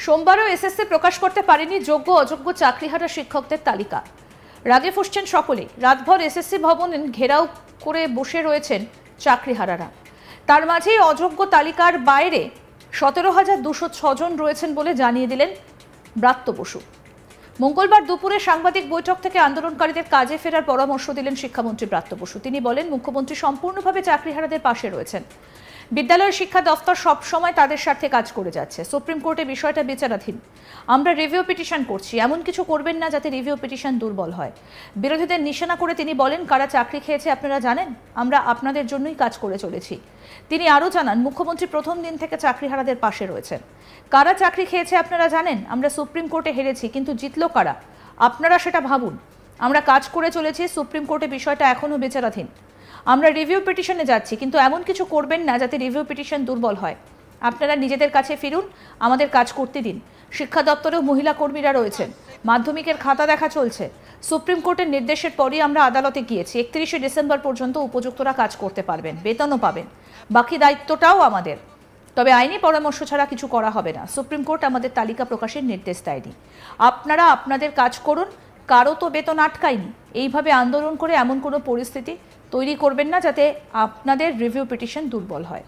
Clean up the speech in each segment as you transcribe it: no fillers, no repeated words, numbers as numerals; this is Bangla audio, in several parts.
সোমবারও এসএসসি প্রকাশ করতে পারেনি যোগ্য অযোগ্য চাকরিহারা শিক্ষকদের তালিকা। রাগে ফুঁসছেন সকলেই। রাতভর এসএসসি ভবন ঘেরাও করে বসে রয়েছেন চাকরিহারারা। তার মাঝেই অযোগ্য তালিকার বাইরে 17,206 জন রয়েছেন বলে জানিয়ে দিলেন ব্রাত্য বসু। মঙ্গলবার দুপুরে সাংবাদিক বৈঠক থেকে আন্দোলনকারীদের কাজে ফেরার পরামর্শ দিলেন শিক্ষামন্ত্রী ব্রাত্য বসু। তিনি বলেন, মুখ্যমন্ত্রী সম্পূর্ণভাবে চাকরিহারাদের পাশে রয়েছেন। বিদ্যালয়ের শিক্ষা দফতর সব সময় তাদের স্বার্থে কাজ করে যাচ্ছে। সুপ্রিম কোর্টে বিষয়টা বিচারাধীন। আমরা রিভিউ পিটিশন করছি। এমন কিছু করবেন না যাতে রিভিউ পিটিশন দুর্বল হয়। বিরোধীদের নিশানা করে তিনি বলেন, কারা চাকরি খেয়েছে আপনারা জানেন? আমরা আপনাদের জন্যই কাজ করে চলেছি। তিনি আরও জানান, মুখ্যমন্ত্রী প্রথম দিন থেকে চাকরিহারাদের পাশে রয়েছেন। কারা চাকরি খেয়েছে আপনারা জানেন? আমরা সুপ্রিম কোর্টে হেরেছি, কিন্তু জিতলো কারা? আপনারা সেটা ভাবুন। আমরা কাজ করে চলেছি। সুপ্রিম কোর্টে বিষয়টা এখনও বিচারাধীন। আমরা রিভিউ পিটিশনে যাচ্ছি, কিন্তু এমন কিছু করবেন না যাতে রিভিউ পিটিশন দুর্বল হয়। আপনারা নিজেদের কাছে ফিরুন, আমাদের কাজ করতে দিন। শিক্ষা দপ্তরেও মহিলা কর্মীরা রয়েছেন। মাধ্যমিকের খাতা দেখা চলছে। সুপ্রিম কোর্টের নির্দেশের পরই আমরা আদালতে গিয়েছি। 31শে ডিসেম্বর পর্যন্ত উপযুক্তরা কাজ করতে পারবেন, বেতনও পাবেন। বাকি দায়িত্বটাও আমাদের। তবে আইনি পরামর্শ ছাড়া কিছু করা হবে না। সুপ্রিম কোর্ট আমাদের তালিকা প্রকাশের নির্দেশ দেয়নি। আপনারা আপনাদের কাজ করুন। কারো তো বেতন আটকায়নি। এইভাবে আন্দোলন করে এমন কোনো পরিস্থিতি তৈরি করবেন না যাতে আপনাদের রিভিউ পিটিশন দুর্বল হয়।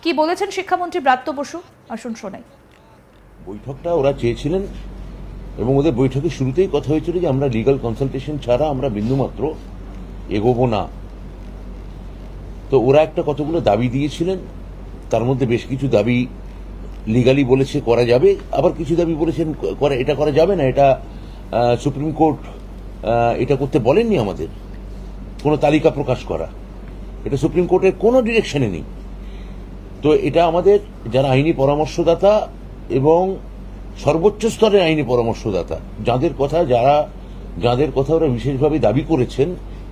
কি বলেছেন শিক্ষামন্ত্রী ব্রাত্য বসু, আসুন শোনাই। বৈঠকটা ওরা চেয়েছিলেন এবং ওদের বৈঠকের শুরুতেই কথা হয়েছিল যে আমরা লিগাল কনসালটেশন ছাড়া আমরা বিন্দুমাত্র এগোবো না। তো ওরা একটা কতগুলো দাবি দিয়েছিলেন। তার মধ্যে বেশ কিছু দাবি লিগালি বলেছে করা যাবে, আবার কিছু দাবি বলেছেন এটা করা যাবে না। এটা সুপ্রিম কোর্ট এটা করতে বলেননি আমাদের, কোনো তালিকা প্রকাশ করা। এটা সুপ্রিম কোর্টের কোনো ডিরেকশনে নেই। তো এটা আমাদের যারা আইনি পরামর্শদাতা এবং সর্বোচ্চ স্তরের আইনি পরামর্শদাতা যাদের কথা ওরা বিশেষভাবে দাবি করেছেন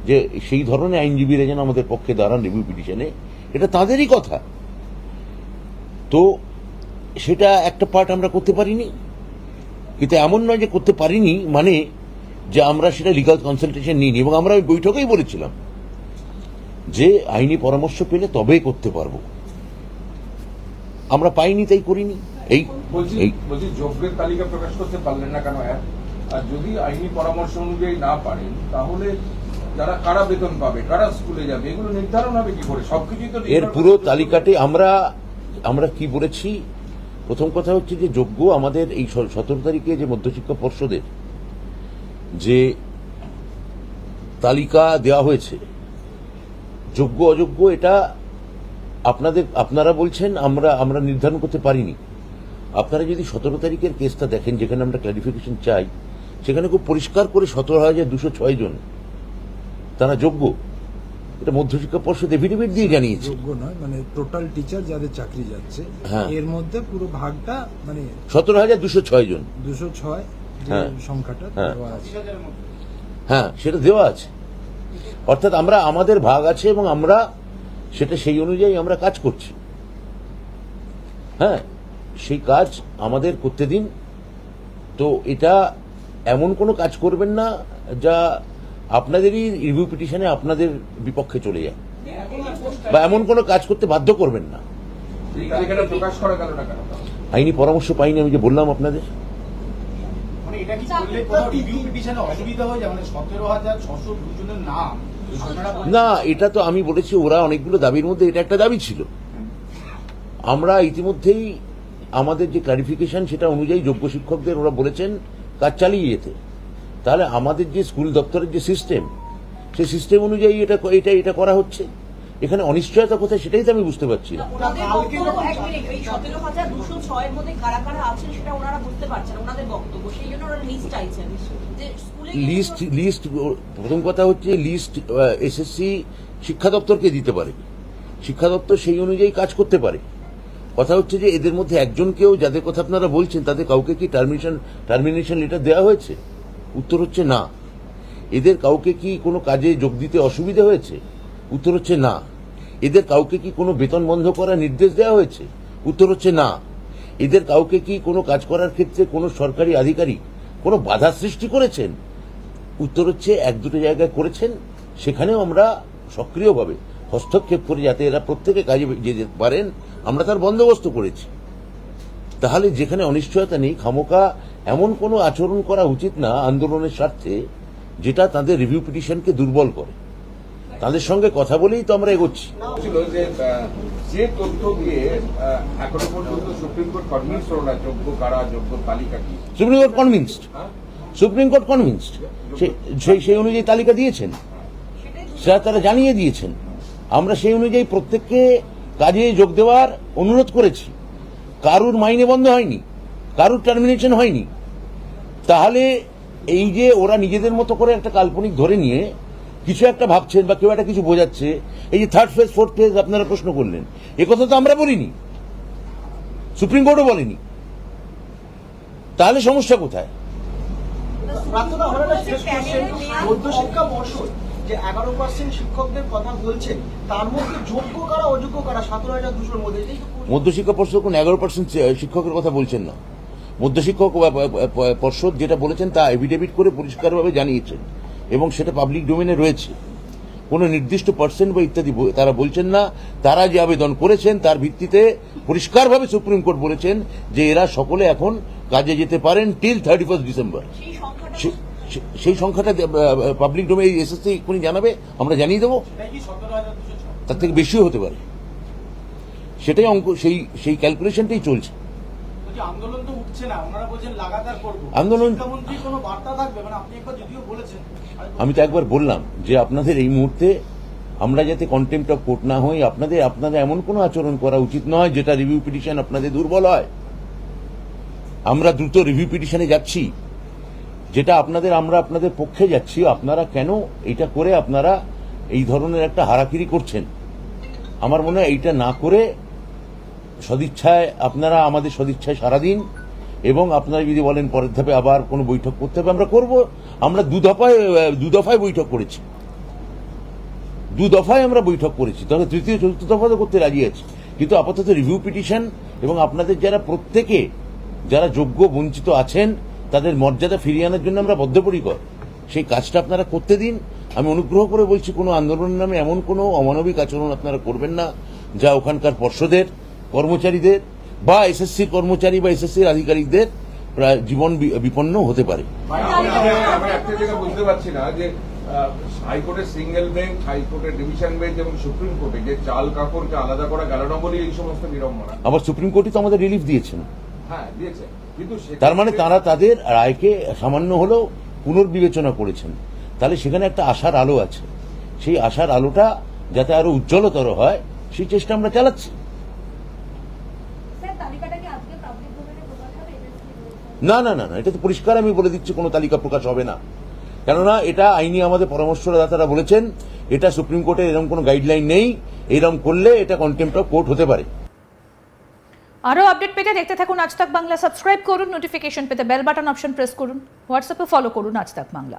যে সেই ধরনের আইনজীবীরা যেন আমাদের পক্ষে দাঁড়ান রিভিউ পিটিশনে, এটা তাদেরই কথা। তো সেটা একটা পার্ট আমরা করতে পারিনি, কিন্তু এমন নয় যে করতে পারিনি মানে যে আমরা সেটা লিগাল কনসালটেশন নিইনি। এবং আমরা ওই বৈঠকেই বলেছিলাম যে আইনি পরামর্শ পেলে তবেই করতে পারবো। আমরা পাইনি, তাই করিনি। এই যোগ্যের তালিকা প্রকাশ করতে পারলেন না কেন? আর যদি আইনি পরামর্শ অনুযায়ী না পারেন, তাহলে যারা কারা বেতন পাবে, কারা স্কুলে যাবে, এগুলো নির্ধারণ হবে কি করে? সবকিছুই তো এর পুরো তালিকাটি আমরা কি বলেছি। প্রথম কথা হচ্ছে যে যোগ্য আমাদের এই 17 তারিখে যে মধ্যশিক্ষা পর্ষদের যে তালিকা দেওয়া হয়েছে, যোগ্য অযোগ্য এটা আপনারা বলছেন আমরা নির্ধারণ করতে পারিনি। আপনারা যদি 17 তারিখের কেসটা দেখেন, যেখানে আমরা ক্লারিফিকেশন চাই, সেখানে খুব পরিষ্কার করে 17,206 জন তারা যোগ্য। এটা মধ্যশিক্ষা পর্ষদ এফিডেভিট দিয়ে জানিয়েছে। যোগ্য নয় মানে টোটাল টিচার যাদের চাকরি যাচ্ছে, এর মধ্যে পুরো ভাগটা মানে 17,206 জন, 206 যে সংখ্যাটা দেওয়া আছে। হ্যাঁ, সেটা দেওয়া আছে। অর্থাৎ আমাদের ভাগ আছে এবং আমরা সেটা সেই অনুযায়ী আমরা কাজ করছি। হ্যাঁ, সেই কাজ আমাদের করতে দিন। তো এটা এমন কোনো কাজ করবেন না যা আপনাদেরই রিভিউ পিটিশনে আপনাদের বিপক্ষে চলে যায়, বা এমন কোনো কাজ করতে বাধ্য করবেন না। আইনি পরামর্শ পাইনি, আমি যে বললাম আপনাদের। না, এটা তো আমি বলেছি ওরা অনেকগুলো দাবির মধ্যে এটা একটা দাবি ছিল। আমরা ইতিমধ্যেই আমাদের যে ক্লারিফিকেশন সেটা অনুযায়ী যোগ্য শিক্ষকদের ওরা বলেছেন কাজ চালিয়ে যেতে। তাহলে আমাদের যে স্কুল দপ্তরের যে সিস্টেম, সেই সিস্টেম অনুযায়ী এটা করা হচ্ছে। এখানে অনিশ্চয়তা কোথায় সেটাই তো আমি বুঝতে পারছি না। লিস্ট প্রথম কথা হচ্ছে লিস্ট এসএসসি শিক্ষা দপ্তরকে দিতে পারে, শিক্ষা দপ্তর সেই অনুযায়ী কাজ করতে পারে। কথা হচ্ছে যে এদের মধ্যে একজনকেও, যাদের কথা আপনারা বলছেন, তাদের কাউকে কি টার্মিনেশন লেটার দেওয়া হয়েছে? উত্তর হচ্ছে না। এদের কাউকে কি কোনো কাজে যোগ দিতে অসুবিধা হয়েছে? উত্তর হচ্ছে না। এদের কাউকে কি কোনো বেতন বন্ধ করার নির্দেশ দেওয়া হয়েছে? উত্তর হচ্ছে না। এদের কাউকে কি কোনো কাজ করার ক্ষেত্রে কোনো সরকারি আধিকারিক কোনো বাধা সৃষ্টি করেছেন? উত্তর হচ্ছে 1-2 জায়গায় করেছেন, সেখানেও আমরা সক্রিয়ভাবে হস্তক্ষেপ করে যাতে এরা প্রত্যেকে কাজে যেতে পারেন আমরা তার বন্দোবস্ত করেছি। তাহলে যেখানে অনিশ্চয়তা নেই, খামোকা এমন কোনো আচরণ করা উচিত না আন্দোলনের স্বার্থে যেটা তাদের রিভিউ পিটিশনকে দুর্বল করে। তাদের সঙ্গে কথা বলেই তো আমরা এগোচ্ছি। ছিল যে তথ্য দিয়ে এখনো পর্যন্ত সুপ্রিম কোর্ট কনভিন্স হলো না যোগ্য কারা, যোগ্য তালিকা কি। Supreme court convinced, supreme court convinced, সেই অনুযায়ী তালিকা দিয়েছেন, সেটা তারা জানিয়ে দিয়েছেন। আমরা সেই অনুযায়ী প্রত্যেককে কাজে যোগ দেওয়ার অনুরোধ করেছি। কারুর মাইনে বন্ধ হয়নি, কারুর টার্মিনেশন হয়নি। তাহলে এই যে ওরা নিজেদের মতো করে একটা কাল্পনিক ধরে নিয়ে কিছু একটা ভাবছেন বা কেউ একটা কিছু বোঝাচ্ছে, এই যে থার্ড ফেজ ফোর্থ ফেজ আপনারা প্রশ্ন করলেন, একথা তো আমরা বলিনি, সুপ্রিম কোর্টও বলেনি। তাহলে সমস্যা কোথায়? মধ্যশিক্ষা পর্ষদ যে 11% শিক্ষকদের কথা বলছে, তার মধ্যে যোগ্য কারা অযোগ্য কারা 17,200 মধ্যে। মধ্যশিক্ষা পর্ষদ কোন 11% শিক্ষকের কথা বলছেন না। মধ্যশিক্ষক পর্ষদ যেটা বলেছেন তা এফিডেভিট করে পরিষ্কারভাবে জানিয়েছেন এবং সেটা পাবলিক ডোমেনে রয়েছে। কোনো নির্দিষ্ট পার্সেন্ট বা ইত্যাদি তারা বলছেন না। তারা যে আবেদন করেছেন তার ভিত্তিতে পরিষ্কারভাবে সুপ্রিম কোর্ট বলেছেন যে এরা সকলে এখন কাজে যেতে পারেন টিল 31 ডিসেম্বর। সেই সংখ্যাটা পাবলিক ডোমে এসএসসি এক্ষুনি জানাবে, আমরা জানিয়ে দেবো। তার থেকে বেশিও হতে পারে, সেটাই অঙ্ক, সেই ক্যালকুলেশনটাই চলছে। আন্দোলন তো উঠছে না, ওনারা বলছেন লাগাতার করব আন্দোলন। শিক্ষামন্ত্রী কোনো বার্তা থাকবে? মানে আপনি একবার যদিও বলেছেন, আমি তো একবার বললাম যে আপনাদের এই মুহূর্তে আমরা যাতে কন্টেম্প্ট অফ কোর্ট না হই, আপনাদের এমন কোনো আচরণ করা উচিত নয় যেটা রিভিউ পিটিশন আপনাদের দুর্বল হয়। আমরা দ্রুত রিভিউ পিটিশনে যাচ্ছি, যেটা আমরা আপনাদের পক্ষে যাচ্ছি। আপনারা কেন এটা করে আপনারা এই ধরনের একটা হারাকিরি করছেন? আমার মনে হয় এইটা না করে সদিচ্ছায় আপনারা আমাদের সদিচ্ছায় সারা দিন, এবং আপনারা যদি বলেন পরের ধাপে আবার কোনো বৈঠক করতে হবে, আমরা করব। আমরা দু দফায় বৈঠক করেছি, আমরা বৈঠক করেছি, তবে তৃতীয় চতুর্থ দফা তো করতে রাজি আছি। কিন্তু আপাতত রিভিউ পিটিশন এবং আপনাদের যারা প্রত্যেকে যারা যোগ্য বঞ্চিত আছেন তাদের মর্যাদা ফিরিয়ে আনার জন্য আমরা বদ্ধপরিকর। সেই কাজটা আপনারা করতে দিন। আমি অনুগ্রহ করে বলছি, কোনো আন্দোলনের নামে এমন কোনো অমানবিক আচরণ আপনারা করবেন না যা ওখানকার পর্ষদের কর্মচারীদের বা এসএসসির কর্মচারী বা এসএসসির আধিকারিকদের জীবন বিপন্ন হতে পারে। আমরা একটা জায়গা বুঝতে পারছি না যে হাইকোর্টের সিঙ্গেল বেঞ্চ, হাইকোর্টের ডিভিশন বেঞ্চ এবং সুপ্রিম কোর্টে যে চাল কাপড়কে আলাদা করা গেল না বলে এই সমস্ত বিড়ম্বনা। আবার সুপ্রিম কোর্টই তো আমাদের রিলিফ দিয়েছেন। হ্যাঁ দিয়েছে, কিন্তু তার মানে তারা তাদের রায়কে সামান্য হলেও পুনর্বিবেচনা করেছেন। তাহলে সেখানে একটা আশার আলো আছে। সেই আশার আলোটা যাতে আরো উজ্জ্বলতর হয় সেই চেষ্টা আমরা চালাচ্ছি। না না না না, এটা তো পরিষ্কার আমি বলে দিচ্ছি, কোনো তালিকা প্রকাশ হবে না। কেননা এটা আইনি আমাদের পরামর্শদাতারা বলেছেন, এটা সুপ্রিম কোর্টের এরকম কোনো গাইডলাইন নেই। এরকম করলে এটা কন্টেম্প্ট অফ কোর্ট হতে পারে। আরও আপডেট পেতে দেখতে থাকুন আজ তাক বাংলা। সাবস্ক্রাইব করুন, নোটিফিকেশন পেতে বেল বাটন অপশন প্রেস করুন, হোয়াটসঅ্যাপে ফলো করুন আজ তাক বাংলা।